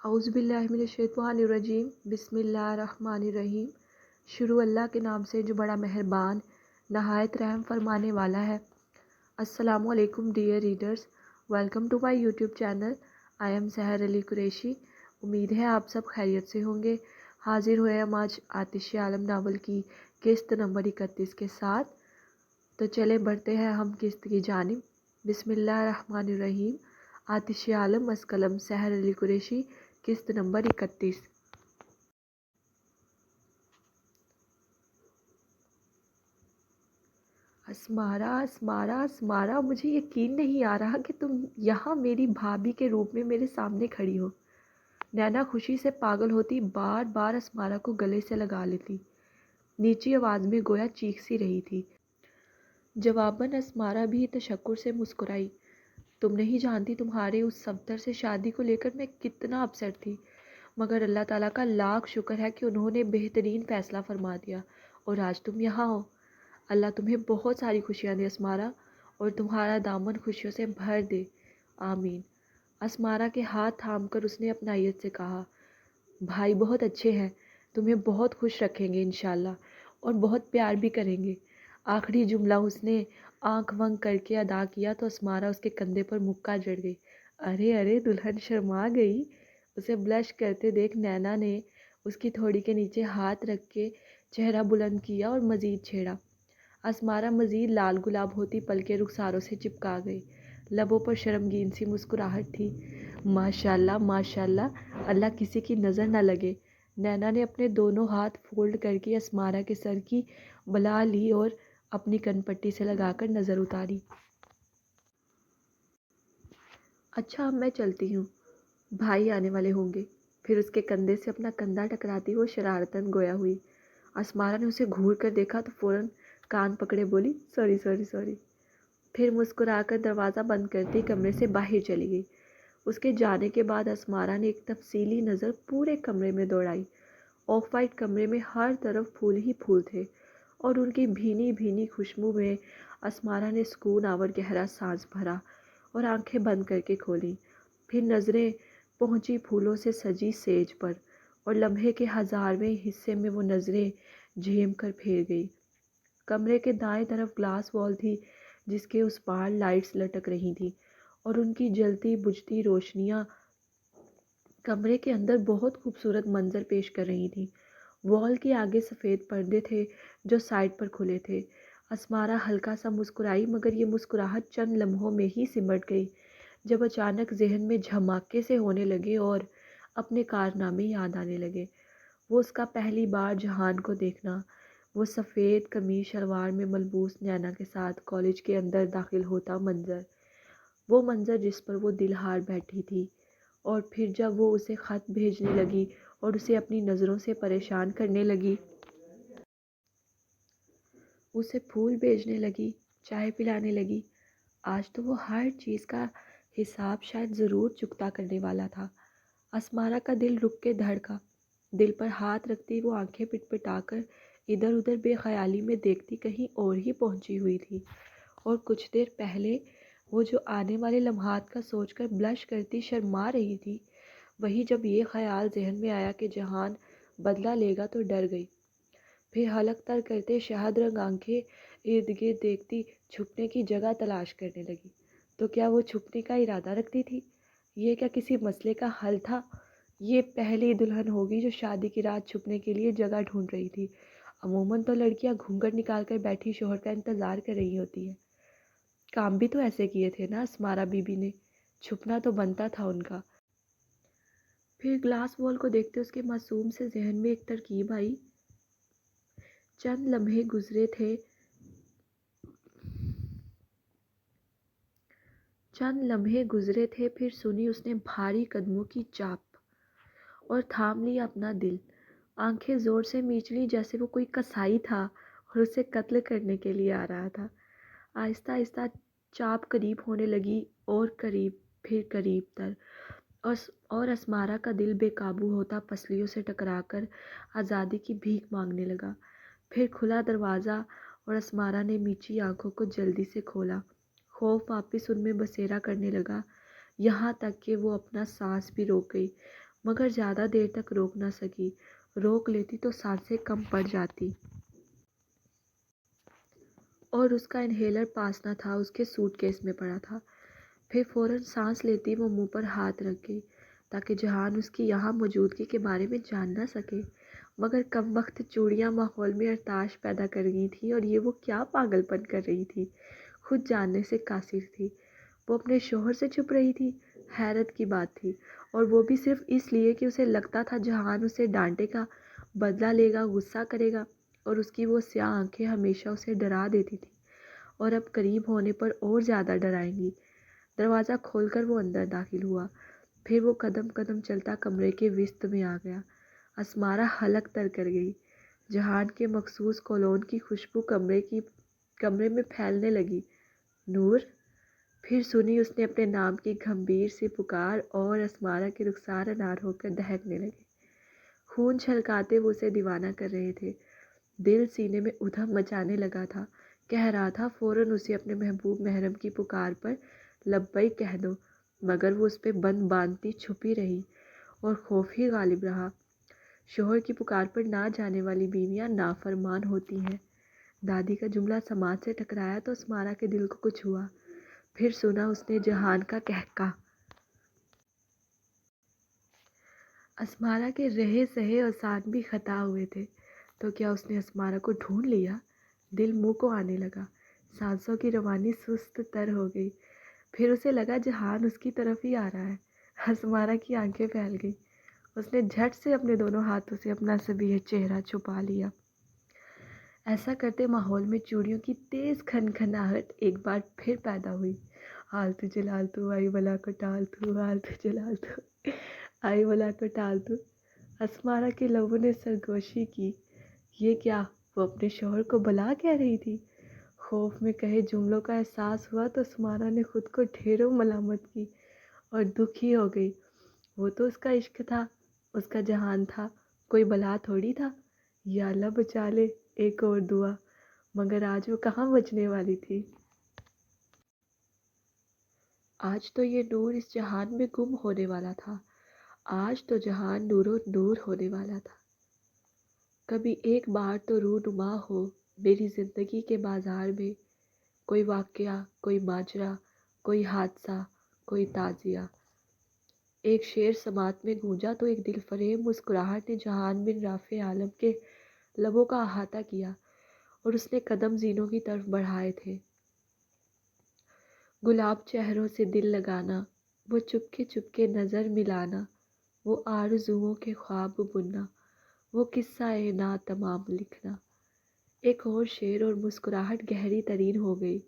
اعوذ باللہ من الشیطان الرجیم بسم اللہ الرحمن الرحیم۔ شروع اللہ کے نام سے جو بڑا مہربان نہایت رحم فرمانے والا ہے۔ السلام علیکم dear readers, welcome to my YouTube channel. I am Sehar Ali Qureshi. امید ہے آپ سب خیریت سے ہوں گے۔ حاضر ہوئے ہم آج آتش عالم ناول کی قسط نمبر 31 کے ساتھ۔ تو چلے بڑھتے ہیں ہم قسط کی جانب۔ بسم اللہ الرحمن الرحیم۔ آتش عالم از قلم سحر علی قریشی، قسط نمبر 31۔ اسمارا، مجھے یقین نہیں آ رہا کہ تم یہاں میری بھابھی کے روپ میں میرے سامنے کھڑی ہو۔ نینا خوشی سے پاگل ہوتی بار بار اسمارا کو گلے سے لگا لیتی، نیچی آواز میں گویا چیخ سی رہی تھی۔ جواباً اسمارا بھی تشکر سے مسکرائی۔ تم نہیں جانتی تمہارے اس صفدر سے شادی کو لے کر میں کتنا اپسیٹ تھی، مگر اللہ تعالیٰ کا لاکھ شکر ہے کہ انہوں نے بہترین فیصلہ فرما دیا اور آج تم یہاں ہو۔ اللہ تمہیں بہت ساری خوشیاں دے اسمارا، اور تمہارا دامن خوشیوں سے بھر دے، آمین۔ اسمارا کے ہاتھ تھام کر اس نے اپنائیت سے کہا، بھائی بہت اچھے ہیں، تمہیں بہت خوش رکھیں گے انشاءاللہ، اور بہت پیار بھی کریں گے۔ آخری جملہ اس نے آنکھ ونک کر کے ادا کیا تو اسمارا اس کے کندھے پر مکہ جڑ گئی۔ ارے دلہن شرما گئی۔ اسے بلش کرتے دیکھ نینا نے اس کی تھوڑی کے نیچے ہاتھ رکھ کے چہرہ بلند کیا اور مزید چھیڑا۔ اسمارا مزید لال گلاب ہوتی پلکیں رخساروں سے چپکا گئی، لبوں پر شرمگین سی مسکراہٹ تھی۔ ماشاءاللہ ماشاءاللہ، اللہ کسی کی نظر نہ لگے۔ نینا نے اپنے دونوں ہاتھ فولڈ کر کے اسمارا کے سر کی بلا لی اور اپنی کن پٹی سے لگا کر نظر اتاری۔ اچھا اب میں چلتی ہوں، بھائی آنے والے ہوں گے۔ پھر اس کے کندھے سے اپنا کندھا ٹکراتی وہ شرارتاً گویا ہوئی۔ اسمارا نے اسے گھور کر دیکھا تو فوراً کان پکڑے بولی، سوری۔ پھر مسکرا کر دروازہ بند کرتی کمرے سے باہر چلی گئی۔ اس کے جانے کے بعد اسمارا نے ایک تفصیلی نظر پورے کمرے میں دوڑائی۔ آف وائٹ کمرے میں ہر طرف پھول ہی پھول تھے، اور ان کی بھینی بھینی خوشبو میں اسمارا نے سکون آور گہرا سانس بھرا اور آنکھیں بند کر کے کھولیں۔ پھر نظریں پہنچی پھولوں سے سجی سیج پر، اور لمحے کے 1000ویں حصے میں وہ نظریں جھیم کر پھیر گئی۔ کمرے کے دائیں طرف گلاس وال تھی جس کے اس پار لائٹس لٹک رہی تھیں، اور ان کی جلتی بجھتی روشنیاں کمرے کے اندر بہت خوبصورت منظر پیش کر رہی تھیں۔ وال کے آگے سفید پردے تھے جو سائڈ پر کھلے تھے۔ اسمارا ہلکا سا مسکرائی، مگر یہ مسکراہٹ چند لمحوں میں ہی سمٹ گئی جب اچانک ذہن میں جھماکے سے ہونے لگے اور اپنے کارنامے یاد آنے لگے۔ وہ اس کا پہلی بار جہان کو دیکھنا، وہ سفید قمیص شلوار میں ملبوس نینا کے ساتھ کالج کے اندر داخل ہوتا منظر، وہ منظر جس پر وہ دل ہار بیٹھی تھی، اور پھر جب وہ اسے خط بھیجنے لگی اور اسے اپنی نظروں سے پریشان کرنے لگی، اسے پھول بھیجنے لگی، چائے پلانے لگی، آج تو وہ ہر چیز کا حساب شاید ضرور چکتا کرنے والا تھا۔ اسمارا کا دل رک کے دھڑکا۔ دل پر ہاتھ رکھتی وہ آنکھیں پٹپٹا کر ادھر ادھر بے خیالی میں دیکھتی کہیں اور ہی پہنچی ہوئی تھی، اور کچھ دیر پہلے وہ جو آنے والے لمحات کا سوچ کر بلش کرتی شرما رہی تھی، وہی جب یہ خیال ذہن میں آیا کہ جہان بدلہ لے گا تو ڈر گئی۔ پھر حلق تر کرتے شہد رنگ آنکھیں ارد گرد دیکھتی چھپنے کی جگہ تلاش کرنے لگی۔ تو کیا وہ چھپنے کا ارادہ رکھتی تھی؟ یہ کیا کسی مسئلے کا حل تھا؟ یہ پہلی دلہن ہوگی جو شادی کی رات چھپنے کے لیے جگہ ڈھونڈ رہی تھی۔ عموماً تو لڑکیاں گھونگھٹ نکال کر بیٹھی شوہر کا انتظار کر رہی ہوتی ہیں۔ کام بھی تو ایسے کیے تھے نا اسمارا بی بی نے، چھپنا تو بنتا تھا ان کا۔ پھر گلاس وال کو دیکھتے اس کے معصوم سے ذہن میں ایک ترکیب آئی۔ چند لمحے گزرے تھے، پھر سنی اس نے بھاری قدموں کی چاپ اور تھام لیا اپنا دل۔ آنکھیں زور سے میچ لی جیسے وہ کوئی قصائی تھا اور اسے قتل کرنے کے لیے آ رہا تھا۔ آہستہ آہستہ چاپ قریب ہونے لگی، اور قریب، پھر قریب تر، اور اسمارا کا دل بے قابو ہوتا پسلیوں سے ٹکرا کر آزادی کی بھیک مانگنے لگا۔ پھر کھلا دروازہ اور اسمارا نے میچی آنکھوں کو جلدی سے کھولا۔ خوف واپس ان میں بسیرا کرنے لگا، یہاں تک کہ وہ اپنا سانس بھی روک گئی۔ مگر زیادہ دیر تک روک نہ سکی، روک لیتی تو سانسیں کم پڑ جاتی، اور اس کا انہیلر پاس نہ تھا، اس کے سوٹ کیس میں پڑا تھا۔ پھر فوراً سانس لیتی وہ منہ پر ہاتھ رکھ گئی تاکہ جہان اس کی یہاں موجودگی کے بارے میں جان نہ سکے، مگر کم وقت چوڑیاں ماحول میں ارتعاش پیدا کر گئی تھیں، اور یہ وہ کیا پاگل پن کر رہی تھی، خود جاننے سے قاصر تھی۔ وہ اپنے شوہر سے چھپ رہی تھی، حیرت کی بات تھی، اور وہ بھی صرف اس لیے کہ اسے لگتا تھا جہان اسے ڈانٹے گا، بدلہ لے گا، غصہ کرے گا، اور اس کی وہ سیاہ آنکھیں ہمیشہ اسے ڈرا دیتی تھیں، اور اب قریب ہونے پر اور زیادہ ڈرائیں گی۔ دروازہ کھول کر وہ اندر داخل ہوا، پھر وہ قدم قدم چلتا کمرے کے وسط میں آ گیا۔ اسمارا حلق تر کر گئی۔ جہان کے مخصوص کولون کی خوشبو کمرے میں پھیلنے لگی۔ نور! پھر سنی اس نے اپنے نام کی گمبھیر سی پکار، اور اسمارا کے رخسار انار ہو کر دہکنے لگے۔ خون چھلکاتے وہ اسے دیوانہ کر رہے تھے۔ دل سینے میں ادھم مچانے لگا تھا، کہہ رہا تھا فوراً اسے اپنے محبوب محرم کی پکار پر لبیک کہہ دو، مگر وہ اس پہ بند باندھتی چھپی رہی، اور خوف ہی غالب رہا۔ شوہر کی پکار پر نہ جانے والی بیویاں نافرمان ہوتی ہیں۔ دادی کا جملہ سماعت سے ٹکرایا تو اسمارا کے دل کو کچھ ہوا۔ پھر سنا اس نے جہان کا قہقہ۔ اسمارا کے رہے سہے اعصاب بھی خطا ہوئے تھے۔ تو کیا اس نے اسمارا کو ڈھونڈ لیا؟ دل منہ کو آنے لگا، سانسوں کی روانی سست تر ہو گئی۔ پھر اسے لگا جہان اس کی طرف ہی آ رہا ہے۔ اسمارا کی آنکھیں پھیل گئی۔ اس نے جھٹ سے اپنے دونوں ہاتھوں سے اپنا صبیح چہرہ چھپا لیا۔ ایسا کرتے ماحول میں چوڑیوں کی تیز کھنکھناہٹ ایک بار پھر پیدا ہوئی۔ آلتو جلالتو آئی بلا کو ٹالتو، آلتو جلالتو آئی بلا کو ٹالتو۔ اسمارا کے لبوں نے سرگوشی کی۔ یہ کیا وہ اپنے شوہر کو بلا کہہ رہی تھی؟ خوف میں کہے جملوں کا احساس ہوا تو اسمارا نے خود کو ڈھیروں ملامت کی، اور دکھی ہو گئی۔ وہ تو اس کا عشق تھا، اس کا جہان تھا، کوئی بلا تھوڑی تھا۔ یا اللہ بچا لے، ایک اور دعا، مگر آج وہ کہاں بچنے والی تھی۔ آج تو یہ نور اس جہان میں گم ہونے والا تھا۔ آج تو جہان نور و نور ہونے والا تھا۔ کبھی ایک بار تو رونما ہو میری زندگی کے بازار میں، کوئی واقعہ، کوئی ماجرا، کوئی حادثہ، کوئی تعزیہ۔ ایک شعر سماعت میں گونجا تو ایک دل فریب مسکراہٹ نے جہان بن رافع عالم کے لبوں کا احاطہ کیا، اور اس نے قدم زینوں کی طرف بڑھائے تھے۔ گلاب چہروں سے دل لگانا، وہ چپکے نظر ملانا، وہ آرزوؤں کے خواب بننا، وہ قصہ ناتمام لکھنا۔ ایک اور شعر، اور مسکراہٹ گہری ترین ہو گئی۔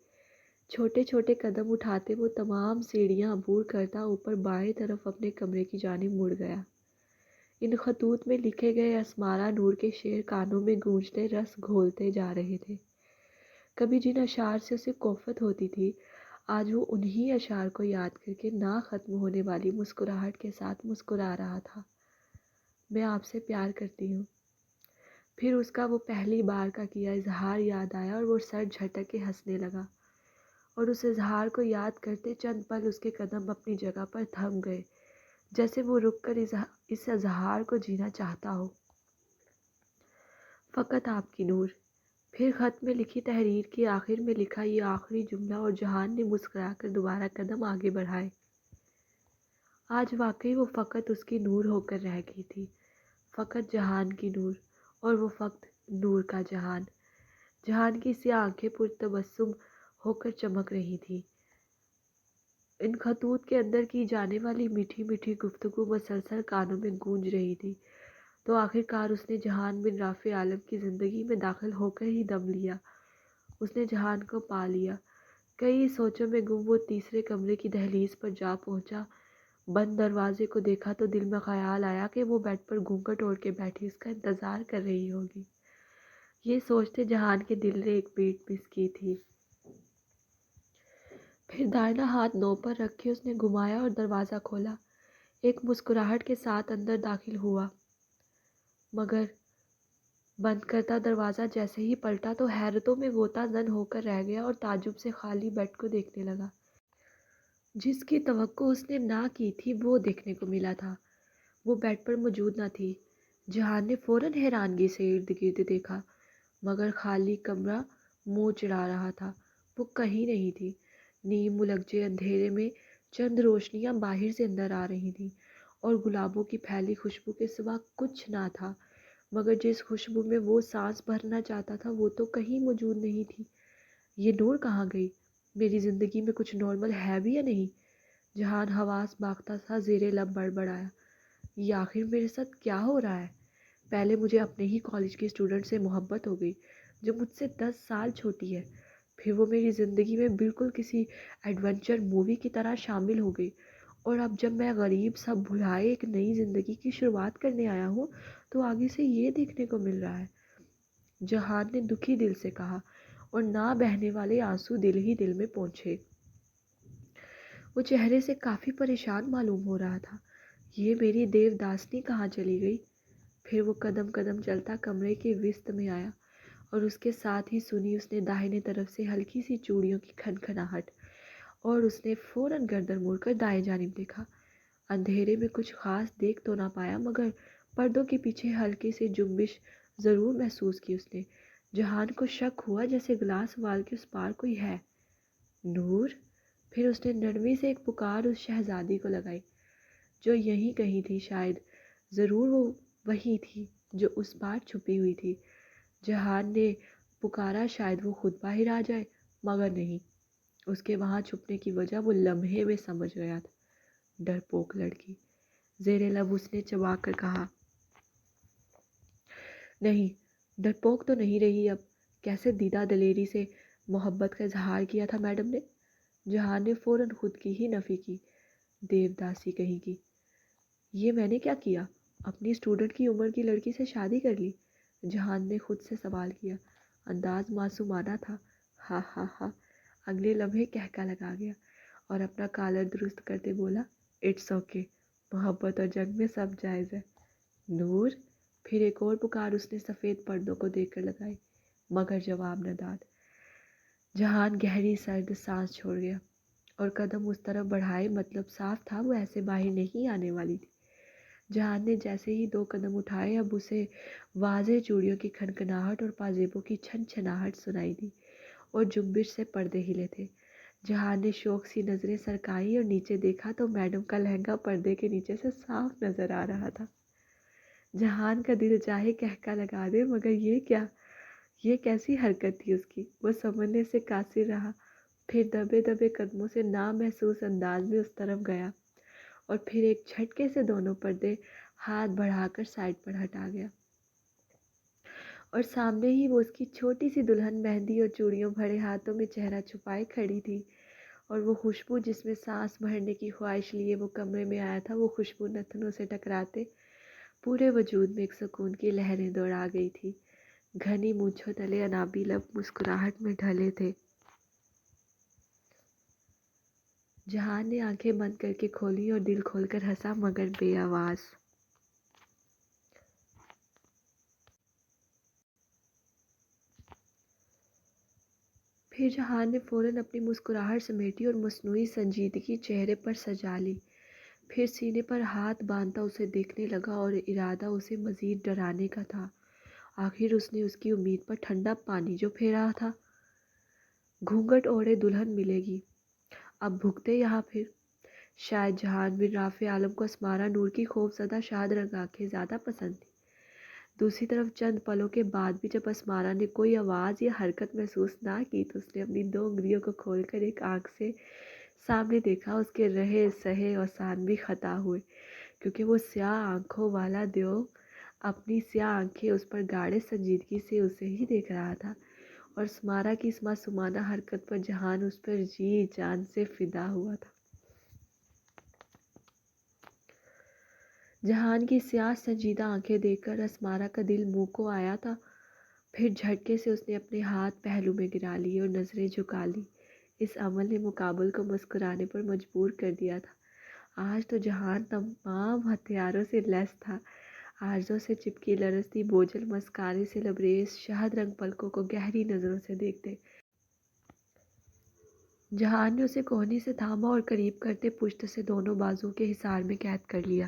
چھوٹے چھوٹے قدم اٹھاتے وہ تمام سیڑھیاں عبور کرتا اوپر بائیں طرف اپنے کمرے کی جانب مڑ گیا۔ ان خطوط میں لکھے گئے اسمارا نور کے شعر کانوں میں گونجتے رس گھولتے جا رہے تھے۔ کبھی جن اشعار سے اسے کوفت ہوتی تھی، آج وہ انہی اشعار کو یاد کر کے نہ ختم ہونے والی مسکراہٹ کے ساتھ مسکرا رہا تھا۔ میں آپ سے پیار کرتی ہوں۔ پھر اس کا وہ پہلی بار کا کیا اظہار یاد آیا، اور وہ سر جھٹک کے ہنسنے لگا، اور اس اظہار کو یاد کرتے چند پل اس کے قدم اپنی جگہ پر تھم گئے، جیسے وہ رک کر اس اظہار کو جینا چاہتا ہو۔ فقط آپ کی نور۔ پھر خط میں لکھی تحریر کے آخر میں لکھا یہ آخری جملہ، اور جہان نے مسکرا کر دوبارہ قدم آگے بڑھائے۔ آج واقعی وہ فقط اس کی نور ہو کر رہ گئی تھی، فقط جہان کی نور، اور وہ فقط نور کا جہان۔ جہان کی سی آنکھیں پرتبسم ہو کر چمک رہی تھیں۔ ان خطوط کے اندر کی جانے والی میٹھی میٹھی گفتگو مسلسل کانوں میں گونج رہی تھی۔ تو آخر کار اس نے جہان بن رافع عالم کی زندگی میں داخل ہو کر ہی دم لیا۔ اس نے جہان کو پا لیا۔ کئی سوچوں میں گم وہ تیسرے کمرے کی دہلیز پر جا پہنچا۔ بند دروازے کو دیکھا تو دل میں خیال آیا کہ وہ بیڈ پر گھونگھٹ اوڑھ کے بیٹھی اس کا انتظار کر رہی ہوگی۔ یہ سوچتے جہان کے دل نے ایک بیٹ مس کی تھی۔ پھر دائیں ہاتھ نو پر رکھ کے اس نے گھمایا اور دروازہ کھولا۔ ایک مسکراہٹ کے ساتھ اندر داخل ہوا، مگر بند کرتا دروازہ جیسے ہی پلٹا تو حیرتوں میں غوطہ زن ہو کر رہ گیا، اور تعجب سے خالی بیڈ کو دیکھنے لگا۔ جس کی توقع اس نے نہ کی تھی وہ دیکھنے کو ملا تھا۔ وہ بیڈ پر موجود نہ تھی۔ جہان نے فوراً حیرانگی سے ارد گرد دیکھا، مگر خالی کمرہ منہ چڑھا رہا تھا۔ وہ کہیں نہیں تھی۔ نیم ملغلے اندھیرے میں چند روشنیاں باہر سے اندر آ رہی تھیں، اور گلابوں کی پھیلی خوشبو کے سوا کچھ نہ تھا۔ مگر جس خوشبو میں وہ سانس بھرنا چاہتا تھا وہ تو کہیں موجود نہیں تھی۔ یہ نور کہاں گئی؟ میری زندگی میں کچھ نارمل ہے بھی یا نہیں؟ جہان حواس باختہ تھا، زیر لب بڑبڑایا، یہ آخر میرے ساتھ کیا ہو رہا ہے؟ پہلے مجھے اپنے ہی کالج کی اسٹوڈنٹ سے محبت ہو گئی جو مجھ سے 10 سال چھوٹی ہے، پھر وہ میری زندگی میں بالکل کسی ایڈونچر مووی کی طرح شامل ہو گئی، اور اب جب میں غریب سب بھلائے ایک نئی زندگی کی شروعات کرنے آیا ہوں تو آگے سے یہ دیکھنے کو مل رہا ہے۔ جہان نے دکھی دل سے کہا، اور نہ بہنے والے آنسو دل ہی دل میں پہنچے۔ وہ چہرے سے کافی پریشان معلوم ہو رہا تھا۔ یہ میری دیوداسنی کہاں چلی گئی؟ پھر وہ قدم قدم چلتا کمرے کے وسط میں آیا، اور اس کے ساتھ ہی سنی اس نے داہنے طرف سے ہلکی سی چوڑیوں کی کھنکھناہٹ، اور اس نے فوراً گردن موڑ کر دائیں جانب دیکھا۔ اندھیرے میں کچھ خاص دیکھ تو نہ پایا، مگر پردوں کے پیچھے ہلکی سی جنبش ضرور محسوس کی اس نے۔ جہان کو شک ہوا جیسے گلاس وال کے اس پار کوئی ہے۔ نور! پھر اس نے نرمی سے ایک پکار اس شہزادی کو لگائی جو یہیں کہیں تھی، شاید ضرور وہ وہی تھی جو اس بار چھپی ہوئی تھی۔ جہان نے پکارا شاید وہ خود باہر آ جائے، مگر نہیں، اس کے وہاں چھپنے کی وجہ وہ لمحے میں سمجھ گیا تھا۔ ڈرپوک لڑکی! زیر لب اس نے چبا کر کہا۔ نہیں، ڈرپوک تو نہیں رہی اب۔ کیسے دیدہ دلیری سے محبت کا اظہار کیا تھا میڈم نے؟ جہان نے فوراً خود کی ہی نفی کی۔ دیوداسی کہیں کی! یہ میں نے کیا کیا؟ اپنی اسٹوڈنٹ کی عمر کی لڑکی سے شادی کر لی؟ جہان نے خود سے سوال کیا۔ انداز معصومانہ تھا۔ ہاں ہاں ہاں! اگلے لمحے کہکا لگا گیا اور اپنا کالر درست کرتے بولا، اٹس اوکے، محبت اور جنگ میں سب جائز ہے۔ نور! پھر ایک اور پکار اس نے سفید پردوں کو دیکھ کر لگائی، مگر جواب نہ داد۔ جہان گہری سرد سانس چھوڑ گیا اور قدم اس طرف بڑھائے، مطلب صاف تھا وہ ایسے باہر نہیں آنے والی تھی۔ جہان نے جیسے ہی 2 قدم اٹھائے، اب اسے واضح چوڑیوں کی کھنکھناہٹ اور پازیبوں کی چھن چھناہٹ سنائی دی، اور جنبش سے پردے ہلے تھے۔ جہان نے شوق سی نظریں سرکائیں اور نیچے دیکھا تو میڈم کا لہنگا پردے کے نیچے سے صاف نظر آ رہا تھا۔ جہان کا دل چاہے کہکا لگا دے، مگر یہ کیا؟ یہ کیسی حرکت تھی اس کی؟ وہ سمجھنے سے قاصر رہا، پھر دبے دبے قدموں سے نامحسوس انداز میں اس طرف گیا، اور پھر ایک جھٹکے سے دونوں پردے ہاتھ بڑھا کر سائڈ پر ہٹا گیا، اور سامنے ہی وہ اس کی چھوٹی سی دلہن مہندی اور چوڑیوں بھرے ہاتھوں میں چہرہ چھپائے کھڑی تھی، اور وہ خوشبو جس میں سانس بھرنے کی خواہش لیے وہ کمرے میں آیا تھا، وہ خوشبو نتنوں سے ٹکراتے پورے وجود میں ایک سکون کی لہریں دوڑا گئی تھی۔ گھنی مونچھوں تلے انابی لب مسکراہٹ میں ڈھلے تھے۔ جہان نے آنکھیں بند کر کے کھولی اور دل کھول کر ہنسا، مگر بے آواز۔ پھر جہان نے فوراً اپنی مسکراہٹ سمیٹی اور مصنوعی سنجیدگی چہرے پر سجا لی، پھر سینے پر ہاتھ باندھتا اسے دیکھنے لگا، اور ارادہ اسے مزید ڈرانے کا تھا۔ آخر اس نے اس کی امید پر ٹھنڈا پانی جو پھیرا تھا۔ گھونگھٹ اوڑھے دلہن ملے گی، اب بھگتے یہاں پھر۔ شاید جہان بن رافع عالم کو اسمارا نور کی خوف زدہ شاد رنگ آنکھیں زیادہ پسند تھیں۔ دوسری طرف چند پلوں کے بعد بھی جب اسمارا نے کوئی آواز یا حرکت محسوس نہ کی تو اس نے اپنی 2 انگلیوں کو کھول کر ایک آنکھ سے سامنے دیکھا۔ اس کے رہے سہے اوسان بھی خطا ہوئے، کیونکہ وہ سیاہ آنکھوں والا دیو اپنی سیاہ آنکھیں اس پر گاڑھے سنجیدگی سے اسے ہی دیکھ رہا تھا، اور اسمارا کی اس معصومانہ حرکت پر جہان اس پر جی جان سے فدا ہوا تھا۔ جہان کی سیاہ سنجیدہ آنکھیں دیکھ کر اسمارا کا دل منہ کو آیا تھا، پھر جھٹکے سے اس نے اپنے ہاتھ پہلو میں گرا لیے اور نظریں جھکا لی۔ اس عمل نے مقابل کو مسکرانے پر مجبور کر دیا تھا۔ آج تو جہان تمام ہتھیاروں سے لیس تھا۔ آرزو سے چپکی لرزتی بوجھل مسکارے سے لبریز شہد رنگ پلکوں کو گہری نظروں سے دیکھتے جہان نے اسے کوہنی سے تھاما اور قریب کرتے پشت سے دونوں بازو کے حصار میں قید کر لیا۔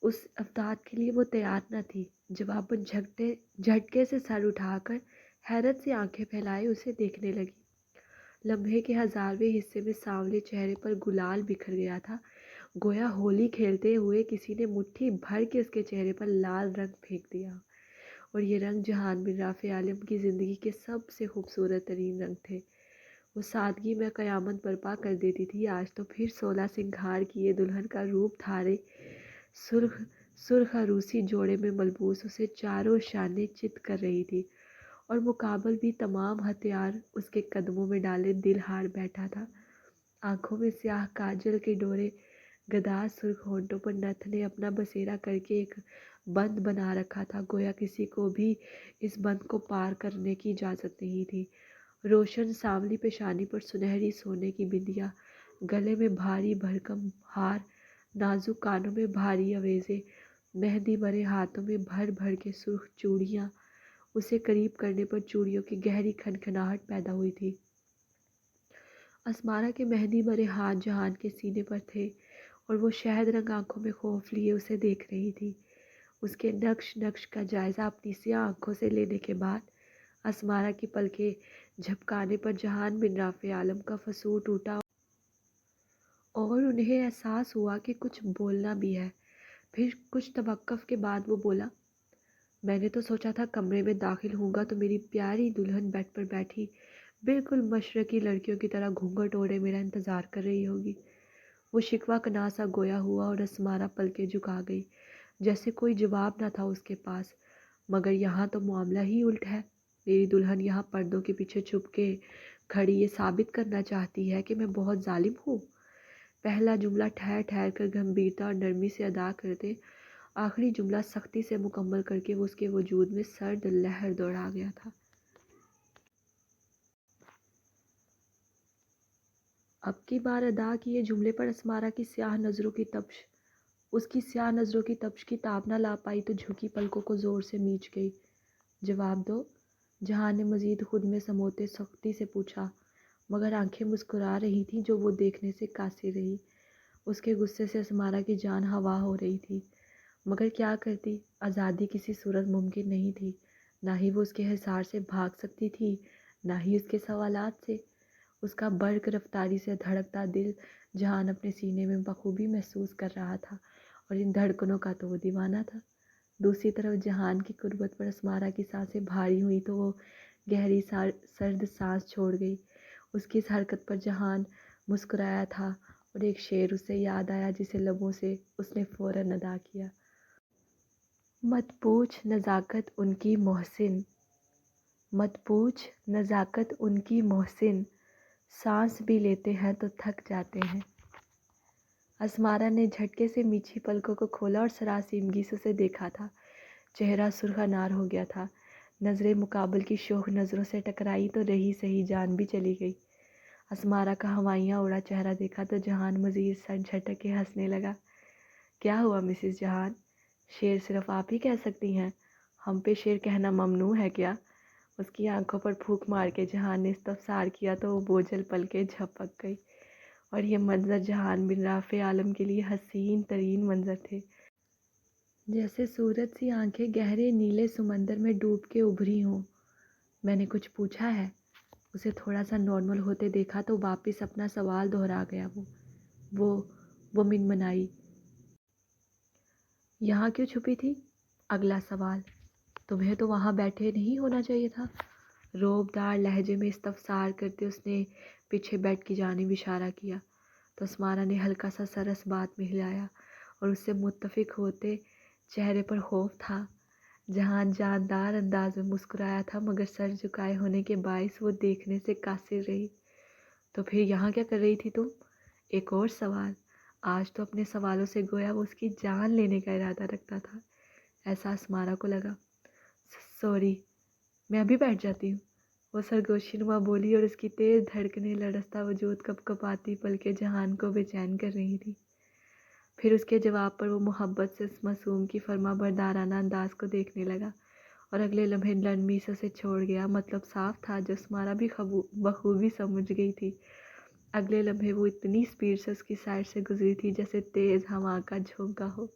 اس افداد کے لیے وہ تیار نہ تھی۔ جواباً جھٹکے سے سر اٹھا کر حیرت سے آنکھیں پھیلائے اسے دیکھنے لگی۔ لمحے کے ہزارویں حصے میں سانولے چہرے پر گلال بکھر گیا تھا، گویا ہولی کھیلتے ہوئے کسی نے مٹھی بھر کے اس کے چہرے پر لال رنگ پھینک دیا، اور یہ رنگ جہان بن رافع عالم کی زندگی کے سب سے خوبصورت ترین رنگ تھے۔ وہ سادگی میں قیامت برپا کر دیتی تھی۔ آج تو پھر 16 سنگھار کیے دلہن کا روپ دھارے سرخ عروسی جوڑے میں ملبوس اسے چاروں شانے چت کر رہی تھی، اور مقابل بھی تمام ہتھیار اس کے قدموں میں ڈالے دل ہار بیٹھا تھا۔ آنکھوں میں سیاہ کاجل کے ڈورے، گداز سرخ ہونٹوں پر نتھ نے اپنا بسیرا کر کے ایک بند بنا رکھا تھا، گویا کسی کو بھی اس بند کو پار کرنے کی اجازت نہیں تھی۔ روشن سانولی پیشانی پر سنہری سونے کی بندیا، گلے میں بھاری بھرکم ہار، نازک کانوں میں بھاری آویزیں، مہندی بھرے ہاتھوں میں بھر بھر کے سرخ چوڑیاں، اسے قریب کرنے پر چوڑیوں کی گہری کھنکھناہٹ پیدا ہوئی تھی۔ اسمارا کے مہندی بھرے ہاتھ جہان کے سینے پر تھے، اور وہ شہد رنگ آنکھوں میں خوف لیے اسے دیکھ رہی تھی۔ اس کے نقش نقش کا جائزہ اپنی سیاہ آنکھوں سے لینے کے بعد اسمارا کی پلکیں جھپکانے پر جہان بن رافع عالم کا فسور ٹوٹا، اور انہیں احساس ہوا کہ کچھ بولنا بھی ہے۔ پھر کچھ توقف کے بعد وہ بولا، میں نے تو سوچا تھا کمرے میں داخل ہوں گا تو میری پیاری دلہن بیڈ پر بیٹھی بالکل مشرقی لڑکیوں کی طرح گھونگھٹ اوڑھے میرا انتظار کر رہی ہوگی۔ وہ شکوہ کناں سا گویا ہوا، اور اسمارا پلکیں جھکا گئی جیسے کوئی جواب نہ تھا اس کے پاس۔ مگر یہاں تو معاملہ ہی الٹ ہے۔ میری دلہن یہاں پردوں کے پیچھے چھپ کے کھڑی یہ ثابت کرنا چاہتی ہے کہ میں بہت ظالم ہوں۔ پہلا جملہ ٹھہر ٹھہر کر گمبھیرتا اور نرمی سے ادا کرتے، آخری جملہ سختی سے مکمل کر کے وہ اس کے وجود میں سرد لہر دوڑا گیا تھا۔ اب کی بار ادا کیے جملے پر اسمارا کی سیاہ نظروں کی تپش اس کی سیاہ نظروں کی تپش کی تاب نہ لا پائی تو جھکی پلکوں کو زور سے میچ گئی۔ جواب دو، جہان نے مزید خود میں سموتے سختی سے پوچھا، مگر آنکھیں مسکرا رہی تھیں جو وہ دیکھنے سے قاصر رہی۔ اس کے غصے سے اسمارا کی جان ہوا ہو رہی تھی، مگر کیا کرتی؟ آزادی کسی صورت ممکن نہیں تھی، نہ ہی وہ اس کے حصار سے بھاگ سکتی تھی، نہ ہی اس کے سوالات سے۔ اس کا برق رفتاری سے دھڑکتا دل جہان اپنے سینے میں بخوبی محسوس کر رہا تھا، اور ان دھڑکنوں کا تو وہ دیوانہ تھا۔ دوسری طرف جہان کی قربت پر اسمارا کی سانسیں بھاری ہوئیں تو وہ گہری سرد سانس چھوڑ گئی۔ اس کی اس حرکت پر جہان مسکرایا تھا، اور ایک شعر اسے یاد آیا جسے لبوں سے اس نے فوراً ادا کیا۔ مت پوچھ نزاکت ان کی محسن، مت پوچھ نزاکت ان کی محسن، سانس بھی لیتے ہیں تو تھک جاتے ہیں۔ اسمارا نے جھٹکے سے میچھی پلکوں کو کھولا اور سراسیمگی سے اسے دیکھا تھا۔ چہرہ سرخ انار ہو گیا تھا۔ نظریں مقابل کی شوخ نظروں سے ٹکرائی تو رہی سہی جان بھی چلی گئی۔ اسمارا کا ہوائیاں اڑا چہرہ دیکھا تو جہان مزید سر جھٹک کے ہنسنے لگا۔ کیا ہوا مسز جہان؟ شعر صرف آپ ہی کہہ سکتی ہیں، ہم پہ شعر کہنا ممنوع ہے کیا؟ اس کی آنکھوں پر پھونک مار کے جہان نے استفسار کیا تو وہ بوجھل پلکیں جھپک گئی، اور یہ منظر جہان بن رافع عالم کے لیے حسین ترین منظر تھے۔ جیسے سورج سی آنکھیں گہرے نیلے سمندر میں ڈوب کے ابھری ہوں۔ میں نے کچھ پوچھا ہے؟ اسے تھوڑا سا نارمل ہوتے دیکھا تو واپس اپنا سوال دہرا گیا۔ وہ منمنائی، یہاں کیوں چھپی تھی؟ اگلا سوال، تمہیں تو وہاں بیٹھے نہیں ہونا چاہیے تھا؟ روب دار لہجے میں استفسار کرتے اس نے پیچھے بیڈ کی جانب اشارہ کیا، تو اسمارا نے ہلکا سا سر اس بات میں ہلایا، اور اس سے متفق ہوتے چہرے پر خوف تھا۔ جہان جاندار انداز میں مسکرایا تھا، مگر سر جھکائے ہونے کے باعث وہ دیکھنے سے قاصر رہی۔ تو پھر یہاں کیا کر رہی تھی تم؟ ایک اور سوال۔ آج تو اپنے سوالوں سے گویا وہ اس کی جان لینے کا ارادہ رکھتا تھا، ایسا اسمارا کو لگا۔ سوری، میں ابھی بیٹھ جاتی ہوں، وہ سرگوشی نما بولی، اور اس کی تیز دھڑکنیں لرزتا وجود کپ کپاتی پلکیں جہان کو بے چین کر رہی تھی۔ پھر اس کے جواب پر وہ محبت سے اس معصوم کی فرما بردارانہ انداز کو دیکھنے لگا، اور اگلے لمحے نرمی سے اسے چھوڑ گیا۔ مطلب صاف تھا، جو اسمارا بھی بخوبی سمجھ گئی تھی۔ اگلے لمحے وہ اتنی سپیڈ سے اس کی سائڈ سے گزری تھی جیسے تیز ہوا کا جھونکا ہو۔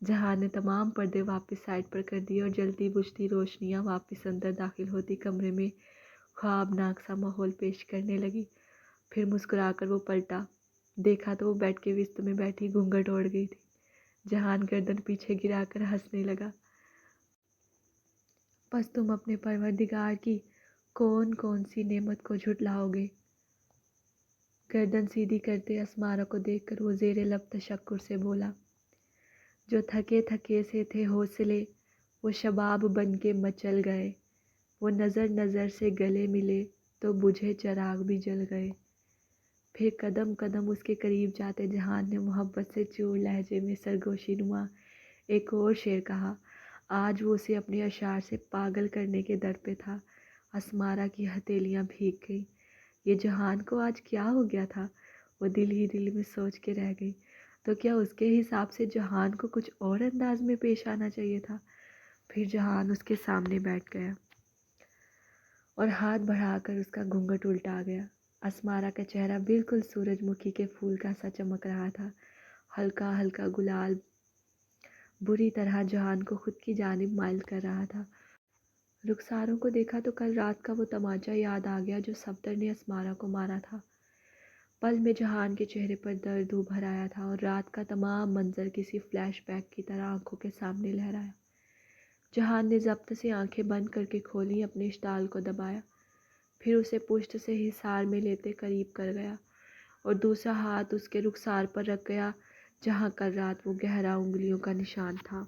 جہان نے تمام پردے واپس سائڈ پر کر دیے اور جلتی بجھتی روشنیاں واپس اندر داخل ہوتی کمرے میں خوابناک سا ماحول پیش کرنے لگی۔ پھر مسکرا کر وہ پلٹا، دیکھا تو وہ بیڈ کے وسط میں بیٹھی گھونگھٹ اوڑھ گئی تھی۔ جہان گردن پیچھے گرا کر ہنسنے لگا۔ بس تم اپنے پروردگار کی کون کون سی نعمت کو جھٹلاؤ گے؟ گردن سیدھی کرتے اسمارا کو دیکھ کر وہ زیر لب تشکر سے بولا، جو تھکے تھکے سے تھے حوصلے وہ شباب بن کے مچل گئے، وہ نظر نظر سے گلے ملے تو بجھے چراغ بھی جل گئے۔ پھر قدم قدم اس کے قریب جاتے جہان نے محبت سے چور لہجے میں سرگوشی نما ایک اور شعر کہا۔ آج وہ اسے اپنے اشعار سے پاگل کرنے کے در پہ تھا۔ اسمارا کی ہتھیلیاں بھیگ گئیں۔ یہ جہان کو آج کیا ہو گیا تھا؟ وہ دل ہی دل میں سوچ کے رہ گئی۔ تو کیا اس کے حساب سے جہان کو کچھ اور انداز میں پیش آنا چاہیے تھا؟ پھر جہان اس کے سامنے بیٹھ گیا اور ہاتھ بڑھا کر اس کا گھونگھٹ الٹا گیا۔ اسمارا کا چہرہ بالکل سورج مکھی کے پھول کا سا چمک رہا تھا۔ ہلکا ہلکا گلال بری طرح جہان کو خود کی جانب مائل کر رہا تھا۔ رخساروں کو دیکھا تو کل رات کا وہ تماچا یاد آ گیا جو صفدر نے اسمارا کو مارا تھا۔ پل میں جہان کے چہرے پر درد ابھر آیا تھا اور رات کا تمام منظر کسی فلیش بیک کی طرح آنکھوں کے سامنے لہرایا۔ جہان نے ضبط سے آنکھیں بند کر کے کھولی، اپنے اشتعال کو دبایا، پھر اسے پشت سے حصار میں لیتے قریب کر گیا اور دوسرا ہاتھ اس کے رخسار پر رکھ گیا جہاں کل رات وہ گہرا انگلیوں کا نشان تھا۔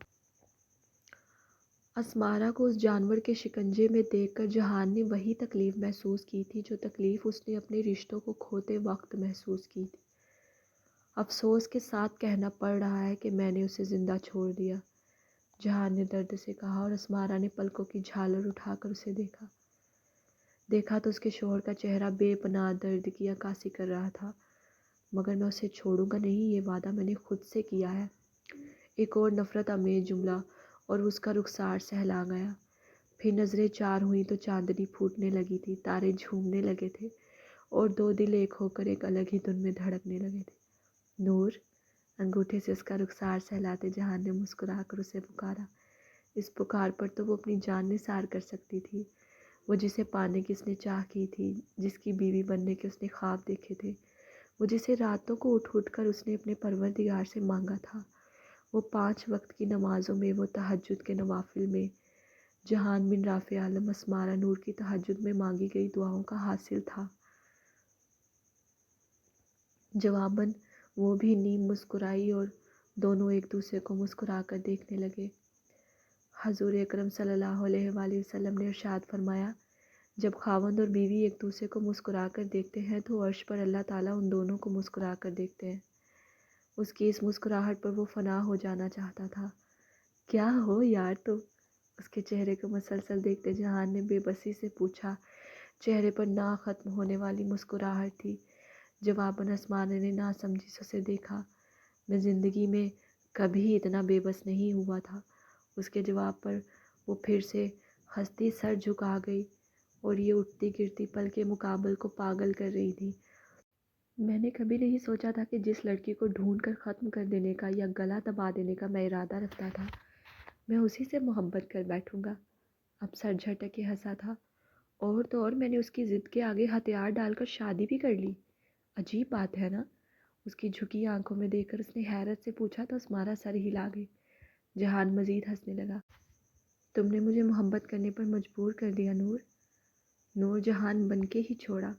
اسمارا کو اس جانور کے شکنجے میں دیکھ کر جہان نے وہی تکلیف محسوس کی تھی جو تکلیف اس نے اپنے رشتوں کو کھوتے وقت محسوس کی تھی۔ افسوس کے ساتھ کہنا پڑ رہا ہے کہ میں نے اسے زندہ چھوڑ دیا، جہان نے درد سے کہا، اور اسمارا نے پلکوں کی جھالر اٹھا کر اسے دیکھا تو اس کے شوہر کا چہرہ بے پناہ درد کی عکاسی کر رہا تھا۔ مگر میں اسے چھوڑوں گا نہیں، یہ وعدہ میں نے خود سے کیا ہے۔ ایک اور نفرت آمیز جملہ اور اس کا رخسار سہلا گیا۔ پھر نظریں چار ہوئیں تو چاندنی پھوٹنے لگی تھی، تارے جھومنے لگے تھے اور دو دل ایک ہو کر ایک الگ ہی دھن میں دھڑکنے لگے تھے۔ نور! انگوٹھے سے اس کا رخسار سہلاتے جہان نے مسکرا کر اسے پکارا۔ اس پکار پر تو وہ اپنی جان نثار کر سکتی تھی، وہ جسے پانے کی اس نے چاہ کی تھی، جس کی بیوی بننے کے اس نے خواب دیکھے تھے، وہ جسے راتوں کو اٹھ اٹھ کر اس نے اپنے پروردگار سے مانگا تھا، وہ 5 وقت کی نمازوں میں، وہ تہجد کے نوافل میں۔ جہان بن رافع عالم اسمارا نور کی تہجد میں مانگی گئی دعاؤں کا حاصل تھا۔ جواباً وہ بھی نیم مسکرائی اور دونوں ایک دوسرے کو مسکرا کر دیکھنے لگے۔ حضور اکرم صلی اللہ علیہ وآلہ وسلم نے ارشاد فرمایا، جب خاوند اور بیوی ایک دوسرے کو مسکرا کر دیکھتے ہیں تو عرش پر اللہ تعالیٰ ان دونوں کو مسکرا کر دیکھتے ہیں۔ اس کی اس مسکراہٹ پر وہ فنا ہو جانا چاہتا تھا۔ کیا ہو یار تم؟ اس کے چہرے کو مسلسل دیکھتے جہان نے بے بسی سے پوچھا۔ چہرے پر نہ ختم ہونے والی مسکراہٹ تھی۔ جواباً اسمارا نے ناسمجھی سے اسے دیکھا۔ میں زندگی میں کبھی اتنا بے بس نہیں ہوا تھا۔ اس کے جواب پر وہ پھر سے ہنستی سر جھکا گئی اور یہ اٹھتی گرتی پل کے مقابل کو پاگل کر رہی تھی۔ میں نے کبھی نہیں سوچا تھا کہ جس لڑکی کو ڈھونڈ کر ختم کر دینے کا یا گلا دبا دینے کا میں ارادہ رکھتا تھا، میں اسی سے محبت کر بیٹھوں گا۔ اب سر جھٹک کے ہنسا تھا۔ اور تو اور میں نے اس کی ضد کے آگے ہتھیار ڈال کر شادی بھی کر لی۔ عجیب بات ہے نا؟ اس کی جھکی آنکھوں میں دیکھ کر اس نے حیرت سے پوچھا تو اسمارا سر ہلا گئی۔ جہان مزید ہنسنے لگا۔ تم نے مجھے محبت کرنے پر مجبور کر دیا نور۔ نور جہان بن کے ہی چھوڑا۔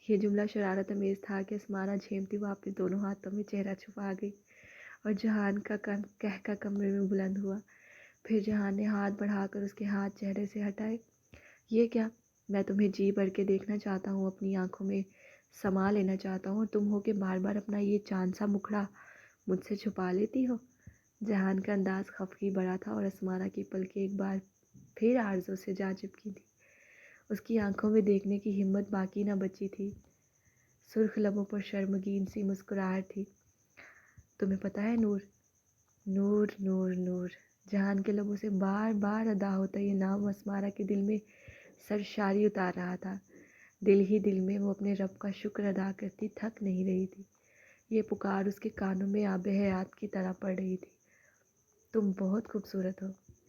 یہ جملہ شرارت امیز تھا کہ اسمارا جھیمتی وہ اپنے دونوں ہاتھوں میں چہرہ چھپا گئی اور جہان کا کہکا کمرے میں بلند ہوا۔ پھر جہان نے ہاتھ بڑھا کر اس کے ہاتھ چہرے سے ہٹائے۔ یہ کیا؟ میں تمہیں جی بھر کے دیکھنا چاہتا ہوں، اپنی آنکھوں میں سما لینا چاہتا ہوں، اور تم ہو کہ بار بار اپنا یہ چاند سا مکھڑا مجھ سے چھپا لیتی ہو۔ جہان کا انداز خفگی بڑا تھا اور اسمارا کی پلکیں ایک بار پھر آرزو سے جا چپکی تھی۔ اس کی آنکھوں میں دیکھنے کی ہمت باقی نہ بچی تھی۔ سرخ لبوں پر شرمگین سی مسکراہٹ تھی۔ تمہیں پتہ ہے نور، نور نور نور، جہان کے لبوں سے بار بار ادا ہوتا یہ نام اسمارا کے دل میں سرشاری اتار رہا تھا۔ دل ہی دل میں وہ اپنے رب کا شکر ادا کرتی تھک نہیں رہی تھی۔ یہ پکار اس کے کانوں میں آب حیات کی طرح پڑ رہی تھی۔ تم بہت خوبصورت ہو،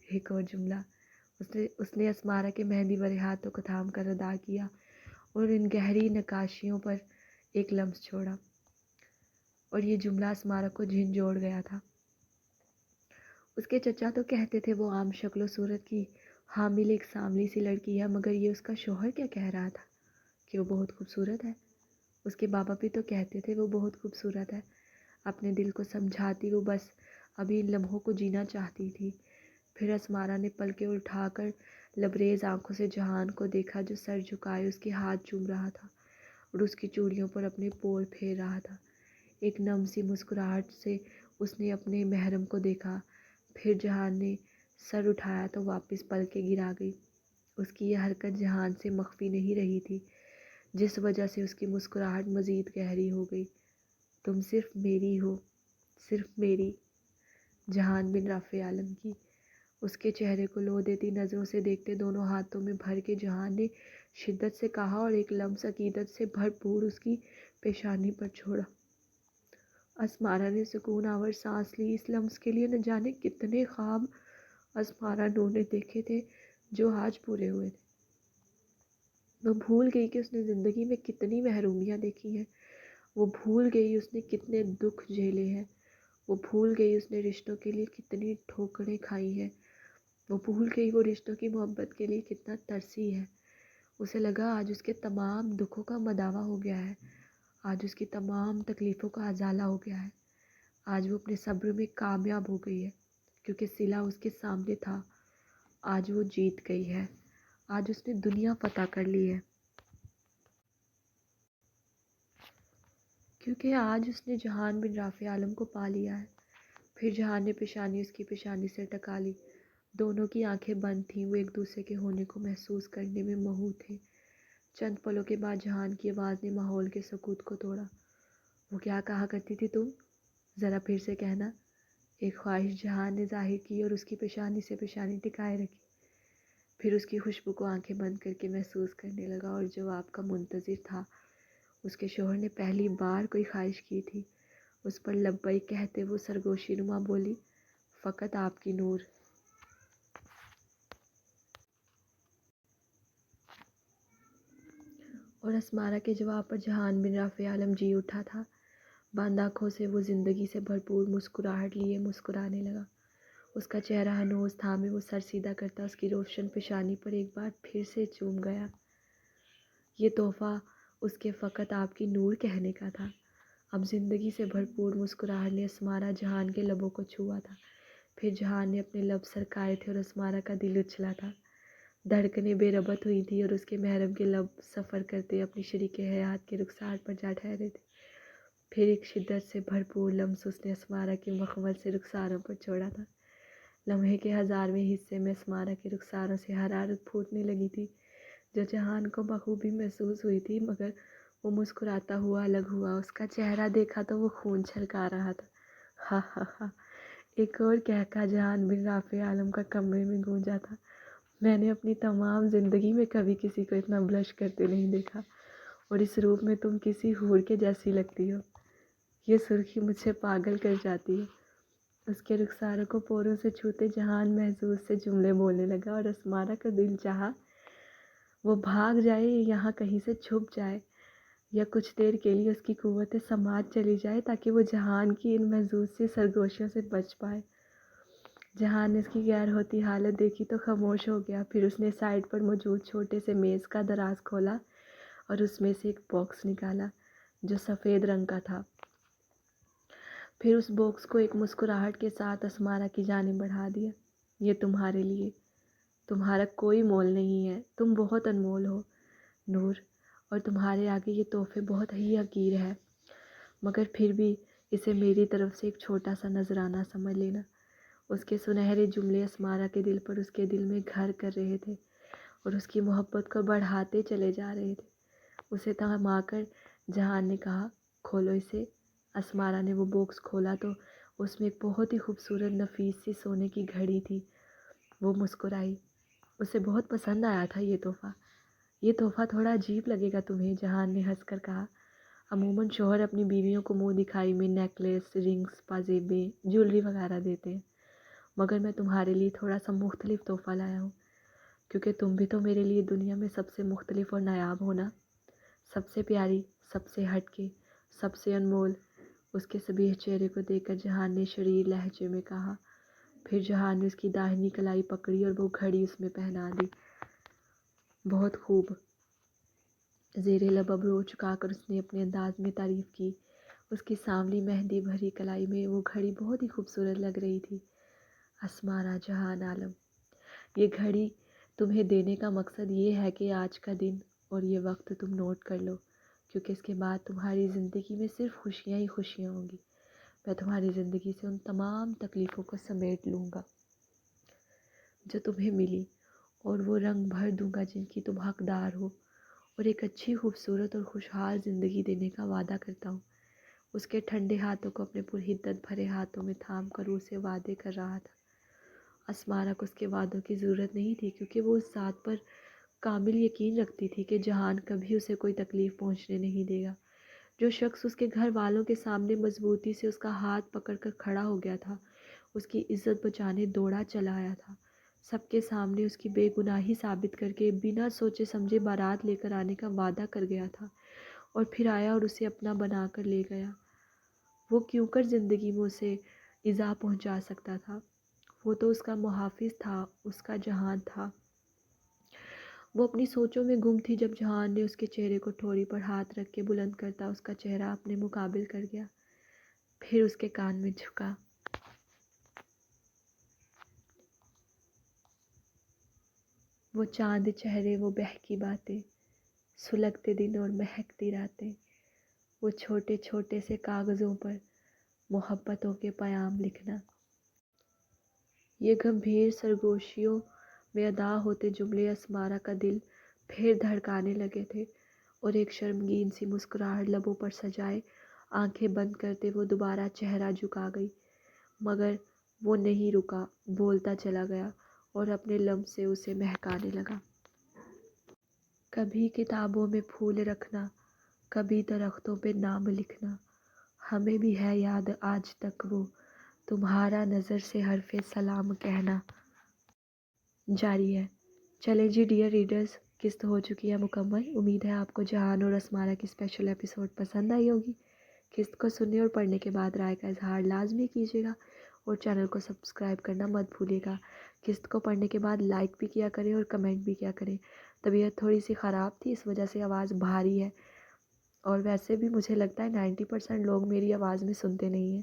ایک اور جملہ اس نے اسمارا کے مہندی بھرے ہاتھوں کو تھام کر ادا کیا اور ان گہری نقاشیوں پر ایک لمس چھوڑا، اور یہ جملہ اسمارا کو جھنجھوڑ گیا تھا۔ اس کے چچا تو کہتے تھے وہ عام شکل و صورت کی حامل ایک سانولی سی لڑکی ہے، مگر یہ اس کا شوہر کیا کہہ رہا تھا کہ وہ بہت خوبصورت ہے۔ اس کے بابا بھی تو کہتے تھے وہ بہت خوبصورت ہے۔ اپنے دل کو سمجھاتی وہ بس ابھی ان لمحوں کو جینا چاہتی تھی۔ پھر اسمارا نے پلکیں اٹھا کر لبریز آنکھوں سے جہان کو دیکھا جو سر جھکائے اس کے ہاتھ چوم رہا تھا اور اس کی چوڑیوں پر اپنے پور پھیر رہا تھا۔ ایک نم سی مسکراہٹ سے اس نے اپنے محرم کو دیکھا، پھر جہان نے سر اٹھایا تو واپس پلکیں گرا گئی۔ اس کی یہ حرکت جہان سے مخفی نہیں رہی تھی، جس وجہ سے اس کی مسکراہٹ مزید گہری ہو گئی۔ تم صرف میری ہو، صرف میری، جہان بن رافع عالم کی۔ اس کے چہرے کو لو دیتی نظروں سے دیکھتے دونوں ہاتھوں میں بھر کے جہان نے شدت سے کہا اور ایک لمس عقیدت سے بھرپور اس کی پیشانی پر چھوڑا۔ اسمارا نے سکون آور سانس لی۔ اس لمس کے لیے نہ جانے کتنے خواب اسمارا نور نے دیکھے تھے جو آج پورے ہوئے تھے۔ وہ بھول گئی کہ اس نے زندگی میں کتنی محرومیاں دیکھی ہیں، وہ بھول گئی اس نے کتنے دکھ جھیلے ہیں، وہ بھول گئی اس نے رشتوں کے لیے کتنی ٹھوکریں کھائی ہیں، وہ بھول گئی وہ رشتوں کی محبت کے لیے کتنا ترسی ہے۔ اسے لگا آج اس کے تمام دکھوں کا مداوع ہو گیا ہے، آج اس کی تمام تکلیفوں کا ازالہ ہو گیا ہے، آج وہ اپنے صبر میں کامیاب ہو گئی ہے، کیونکہ صلہ اس کے سامنے تھا۔ آج وہ جیت گئی ہے، آج اس نے دنیا فتح کر لی ہے، کیونکہ آج اس نے جہان بن رافع عالم کو پا لیا ہے۔ پھر جہان نے پیشانی اس کی پیشانی سے ٹکا لی۔ دونوں کی آنکھیں بند تھیں، وہ ایک دوسرے کے ہونے کو محسوس کرنے میں مہو تھے۔ چند پلوں کے بعد جہان کی آواز نے ماحول کے سکوت کو توڑا۔ وہ کیا کہا کرتی تھی تم؟ ذرا پھر سے کہنا۔ ایک خواہش جہان نے ظاہر کی اور اس کی پیشانی سے پیشانی ٹکائے رکھی۔ پھر اس کی خوشبو کو آنکھیں بند کر کے محسوس کرنے لگا اور جواب کا منتظر تھا۔ اس کے شوہر نے پہلی بار کوئی خواہش کی تھی۔ اس پر لبیک کہتے وہ سرگوشی نما بولی، فقط آپ کی نور۔ اور اسمارا کے جواب پر جہان بن رافع عالم جی اٹھا تھا۔ بند آنکھوں سے وہ زندگی سے بھرپور مسکراہٹ لیے مسکرانے لگا۔ اس کا چہرہ ہنوز تھامے وہ سر سیدھا کرتا اس کی روشن پیشانی پر ایک بار پھر سے چوم گیا۔ یہ تحفہ اس کے فقط آپ کی نور کہنے کا تھا۔ اب زندگی سے بھرپور مسکراہٹ نے اسمارا جہان کے لبوں کو چھوا تھا۔ پھر جہان نے اپنے لب سرکائے تھے اور اسمارا کا دل اچھلا تھا۔ دھڑکنیں بے ربط ہوئی تھی اور اس کے محرم کے لب سفر کرتے اپنی شریک حیات کے رخسار پر جا ٹھہرے تھے۔ پھر ایک شدت سے بھرپور لمس اس نے اسمارا کے مخمل سے رخساروں پر چھوڑا تھا۔ لمحے کے 1000ویں حصے میں اسمارا کے رخساروں سے حرارت پھوٹنے لگی تھی جو جہان کو بخوبی محسوس ہوئی تھی، مگر وہ مسکراتا ہوا الگ ہوا۔ اس کا چہرہ دیکھا تو وہ خون چھلکا رہا تھا۔ ہا ہا ہا، ایک اور کہکا جہان بن رافع عالم کا کمرے میں گونجا تھا۔ میں نے اپنی تمام زندگی میں کبھی کسی کو اتنا بلش کرتے نہیں دیکھا، اور اس روپ میں تم کسی حور کے جیسی لگتی ہو۔ یہ سرخی مجھے پاگل کر جاتی ہے۔ اس کے رخساروں کو پوروں سے چھوتے جہان محظوظ سے جملے بولنے لگا اور اسمارا کا دل چاہا وہ بھاگ جائے، یہاں کہیں سے چھپ جائے، یا کچھ دیر کے لیے اس کی قوت سماعت چلی جائے تاکہ وہ جہان کی ان محظوظ سی سرگوشیوں سے بچ پائے۔ جہان نے اس کی غیر ہوتی حالت دیکھی تو خاموش ہو گیا۔ پھر اس نے سائڈ پر موجود چھوٹے سے میز کا دراز کھولا اور اس میں سے ایک باکس نکالا جو سفید رنگ کا تھا۔ پھر اس باکس کو ایک مسکراہٹ کے ساتھ اسمارا کی جانب بڑھا دیا۔ یہ تمہارے لیے، تمہارا کوئی مول نہیں ہے، تم بہت انمول ہو نور، اور تمہارے آگے یہ تحفے بہت ہی حقیر ہے، مگر پھر بھی اسے میری طرف سے ایک چھوٹا سا نذرانہ سمجھ لینا۔ اس کے سنہرے جملے اسمارا کے دل پر اس کے دل میں گھر کر رہے تھے اور اس کی محبت کو بڑھاتے چلے جا رہے تھے۔ اسے تھما کر جہان نے کہا، کھولو اسے۔ اسمارا نے وہ باکس کھولا تو اس میں ایک بہت ہی خوبصورت نفیس سی سونے کی گھڑی تھی۔ وہ مسکرائی۔ اسے بہت پسند آیا تھا یہ تحفہ۔ یہ تحفہ تھوڑا عجیب لگے گا تمہیں، جہان نے ہنس کر کہا۔ عموماً شوہر اپنی بیویوں کو منہ دکھائی میں نیکلیس، رنگز، پازیبیں، جیولری وغیرہ دیتے ہیں۔ مگر میں تمہارے لیے تھوڑا سا مختلف تحفہ لایا ہوں، کیونکہ تم بھی تو میرے لیے دنیا میں سب سے مختلف اور نایاب ہونا، سب سے پیاری، سب سے ہٹ کے، سب سے انمول۔ اس کے صبح چہرے کو دیکھ کر جہان نے شریر لہجے میں کہا۔ پھر جہان نے اس کی داہنی کلائی پکڑی اور وہ گھڑی اس میں پہنا دی۔ بہت خوب، زیر لب ابرو چکا کر اس نے اپنے انداز میں تعریف کی۔ اس کی سانولی مہندی بھری کلائی میں وہ گھڑی بہت ہی خوبصورت لگ رہی تھی۔ اسمارا، جہان عالم، یہ گھڑی تمہیں دینے کا مقصد یہ ہے کہ آج کا دن اور یہ وقت تم نوٹ کر لو، کیونکہ اس کے بعد تمہاری زندگی میں صرف خوشیاں ہی خوشیاں ہوں گی۔ میں تمہاری زندگی سے ان تمام تکلیفوں کو سمیٹ لوں گا جو تمہیں ملی، اور وہ رنگ بھر دوں گا جن کی تم حقدار ہو، اور ایک اچھی، خوبصورت اور خوشحال زندگی دینے کا وعدہ کرتا ہوں۔ اس کے ٹھنڈے ہاتھوں کو اپنے پرحدت بھرے ہاتھوں میں تھام کر وہ اسے وعدے کر رہا تھا۔ اسمارا کو اس کے وعدوں کی ضرورت نہیں تھی، کیونکہ وہ اس ذات پر کامل یقین رکھتی تھی کہ جہان کبھی اسے کوئی تکلیف پہنچنے نہیں دے گا۔ جو شخص اس کے گھر والوں کے سامنے مضبوطی سے اس کا ہاتھ پکڑ کر کھڑا ہو گیا تھا، اس کی عزت بچانے دوڑا چلا آیا تھا، سب کے سامنے اس کی بے گناہی ثابت کر کے بنا سوچے سمجھے بارات لے کر آنے کا وعدہ کر گیا تھا، اور پھر آیا اور اسے اپنا بنا کر لے گیا۔ وہ کیوں کر زندگی میں اسے ایذا پہنچا سکتا تھا؟ وہ تو اس کا محافظ تھا، اس کا جہان تھا۔ وہ اپنی سوچوں میں گم تھی جب جہان نے اس کے چہرے کو ٹھوڑی پر ہاتھ رکھ کے بلند کرتا اس کا چہرہ اپنے مقابل کر گیا، پھر اس کے کان میں جھکا۔ وہ چاند چہرے، وہ بہکی باتیں، سلگتے دن اور مہکتی راتیں، وہ چھوٹے چھوٹے سے کاغذوں پر محبتوں کے پیام لکھنا۔ یہ گمبھیر سرگوشیوں میں ادا ہوتے جملے اسمارا کا دل پھر دھڑکانے لگے تھے، اور ایک شرمگین سی مسکراہٹ لبوں پر سجائے آنکھیں بند کرتے وہ دوبارہ چہرہ جھکا گئی، مگر وہ نہیں رکا، بولتا چلا گیا اور اپنے لمس سے اسے مہکانے لگا۔ کبھی کتابوں میں پھول رکھنا، کبھی درختوں پہ نام لکھنا، ہمیں بھی ہے یاد آج تک وہ تمہارا نظر سے حرف سلام کہنا۔ جاری ہے۔ چلیں جی ڈیئر ریڈرز، قسط ہو چکی ہے مکمل۔ امید ہے آپ کو جہان اور اسمارا کی اسپیشل ایپیسوڈ پسند آئی ہوگی۔ قسط کو سننے اور پڑھنے کے بعد رائے کا اظہار لازمی کیجیے گا، اور چینل کو سبسکرائب کرنا مت بھولیے گا۔ قسط کو پڑھنے کے بعد لائک بھی کیا کریں اور کمنٹ بھی کیا کریں۔ طبیعت تھوڑی سی خراب تھی، اس وجہ سے آواز بھاری ہے، اور ویسے بھی مجھے لگتا ہے 90% لوگ میری آواز میں سنتے نہیں ہیں۔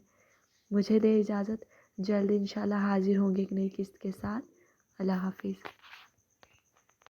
مجھے دے اجازت، جلد انشاءاللہ حاضر ہوں گے ایک نئی قسط کے ساتھ۔ اللہ حافظ۔